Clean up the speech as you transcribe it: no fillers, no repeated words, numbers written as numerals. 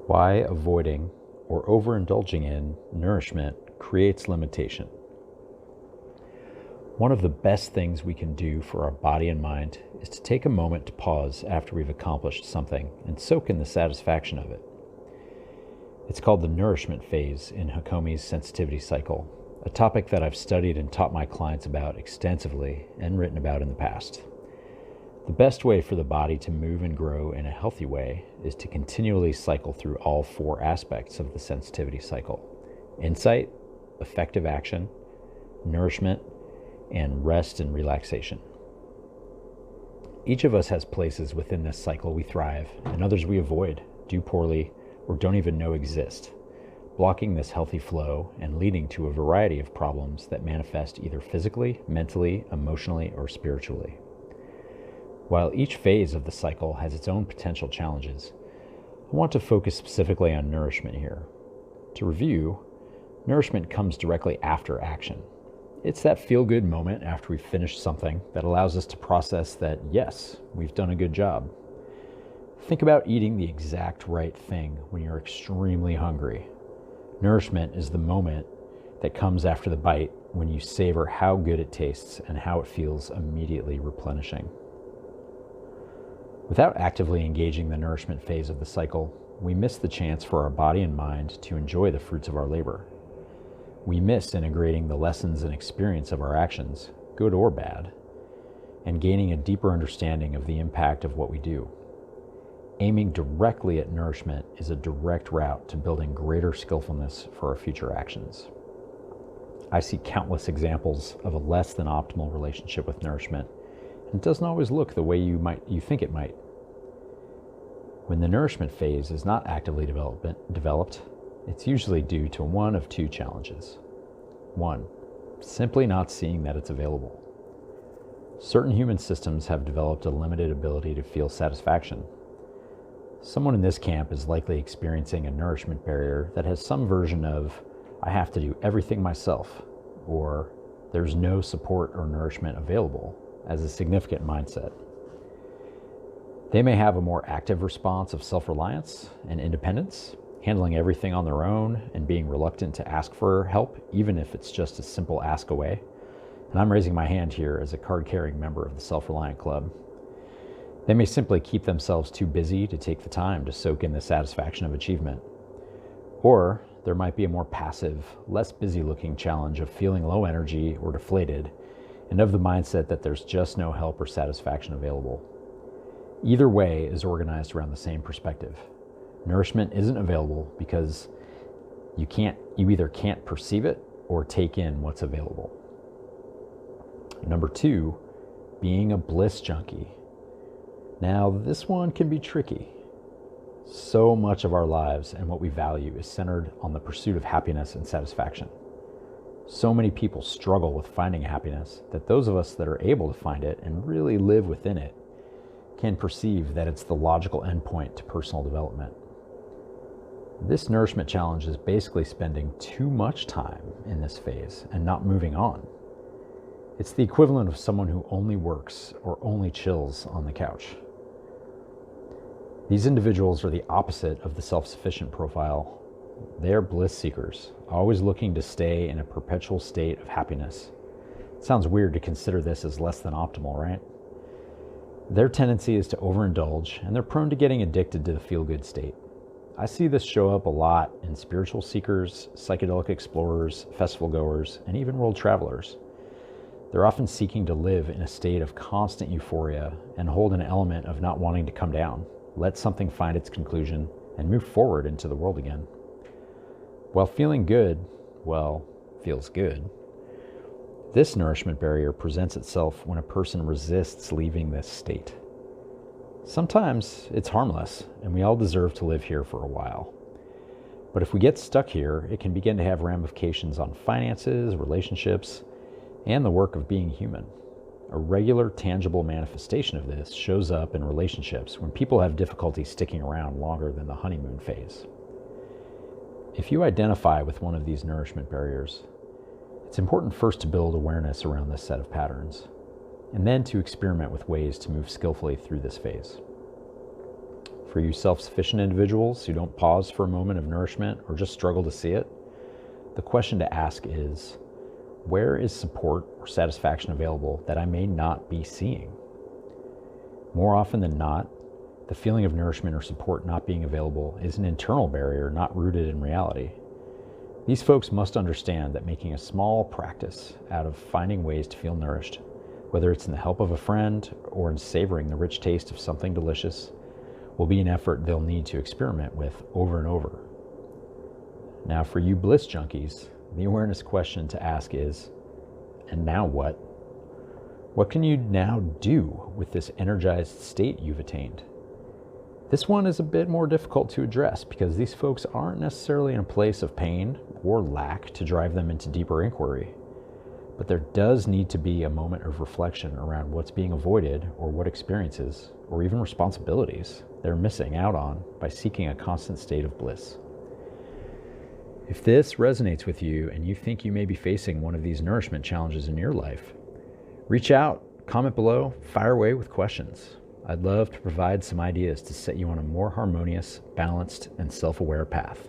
Why avoiding or overindulging in nourishment creates limitation. One of the best things we can do for our body and mind is to take a moment to pause after we've accomplished something and soak in the satisfaction of it. It's called the nourishment phase in Hakomi's sensitivity cycle, a topic that I've studied and taught my clients about extensively and written about in the past. The best way for the body to move and grow in a healthy way is to continually cycle through all four aspects of the sensitivity cycle: insight, effective action, nourishment, and rest and relaxation. Each of us has places within this cycle we thrive and others we avoid, do poorly, or don't even know exist, blocking this healthy flow and leading to a variety of problems that manifest either physically, mentally, emotionally, or spiritually. While each phase of the cycle has its own potential challenges, I want to focus specifically on nourishment here. To review, nourishment comes directly after action. It's that feel-good moment after we've finished something that allows us to process that, yes, we've done a good job. Think about eating the exact right thing when you're extremely hungry. Nourishment is the moment that comes after the bite when you savor how good it tastes and how it feels immediately replenishing. Without actively engaging the nourishment phase of the cycle, we miss the chance for our body and mind to enjoy the fruits of our labor. We miss integrating the lessons and experience of our actions, good or bad, and gaining a deeper understanding of the impact of what we do. Aiming directly at nourishment is a direct route to building greater skillfulness for our future actions. I see countless examples of a less than optimal relationship with nourishment, and it doesn't always look the way you think it might. When the nourishment phase is not actively developed, it's usually due to one of two challenges. One, simply not seeing that it's available. Certain human systems have developed a limited ability to feel satisfaction. Someone in this camp is likely experiencing a nourishment barrier that has some version of, I have to do everything myself, or there's no support or nourishment available, as a significant mindset. They may have a more active response of self-reliance and independence, handling everything on their own and being reluctant to ask for help, even if it's just a simple ask away. And I'm raising my hand here as a card-carrying member of the Self-Reliant Club. They may simply keep themselves too busy to take the time to soak in the satisfaction of achievement. Or there might be a more passive, less busy-looking challenge of feeling low energy or deflated, and of the mindset that there's just no help or satisfaction available. Either way is organized around the same perspective. Nourishment isn't available because you either can't perceive it or take in what's available. Number two, being a bliss junkie. Now, this one can be tricky. So much of our lives and what we value is centered on the pursuit of happiness and satisfaction. So many people struggle with finding happiness that those of us that are able to find it and really live within it can perceive that it's the logical endpoint to personal development. This nourishment challenge is basically spending too much time in this phase and not moving on. It's the equivalent of someone who only works or only chills on the couch. These individuals are the opposite of the self-sufficient profile. They are bliss seekers, always looking to stay in a perpetual state of happiness. It sounds weird to consider this as less than optimal, right? Their tendency is to overindulge, and they're prone to getting addicted to the feel-good state. I see this show up a lot in spiritual seekers, psychedelic explorers, festival goers, and even world travelers. They're often seeking to live in a state of constant euphoria and hold an element of not wanting to come down, let something find its conclusion, and move forward into the world again. While feeling good, feels good, this nourishment barrier presents itself when a person resists leaving this state. Sometimes it's harmless, and we all deserve to live here for a while. But if we get stuck here, it can begin to have ramifications on finances, relationships, and the work of being human. A regular, tangible manifestation of this shows up in relationships when people have difficulty sticking around longer than the honeymoon phase. If you identify with one of these nourishment barriers, it's important first to build awareness around this set of patterns, and then to experiment with ways to move skillfully through this phase. For you self-sufficient individuals who don't pause for a moment of nourishment or just struggle to see it, the question to ask is, where is support or satisfaction available that I may not be seeing? More often than not, the feeling of nourishment or support not being available is an internal barrier not rooted in reality. These folks must understand that making a small practice out of finding ways to feel nourished, whether it's in the help of a friend or in savoring the rich taste of something delicious, will be an effort they'll need to experiment with over and over. Now, for you bliss junkies, the awareness question to ask is, and now what? What can you now do with this energized state you've attained? This one is a bit more difficult to address because these folks aren't necessarily in a place of pain or lack to drive them into deeper inquiry. But there does need to be a moment of reflection around what's being avoided or what experiences, or even responsibilities, they're missing out on by seeking a constant state of bliss. If this resonates with you and you think you may be facing one of these nourishment challenges in your life, reach out, comment below, fire away with questions. I'd love to provide some ideas to set you on a more harmonious, balanced, and self-aware path.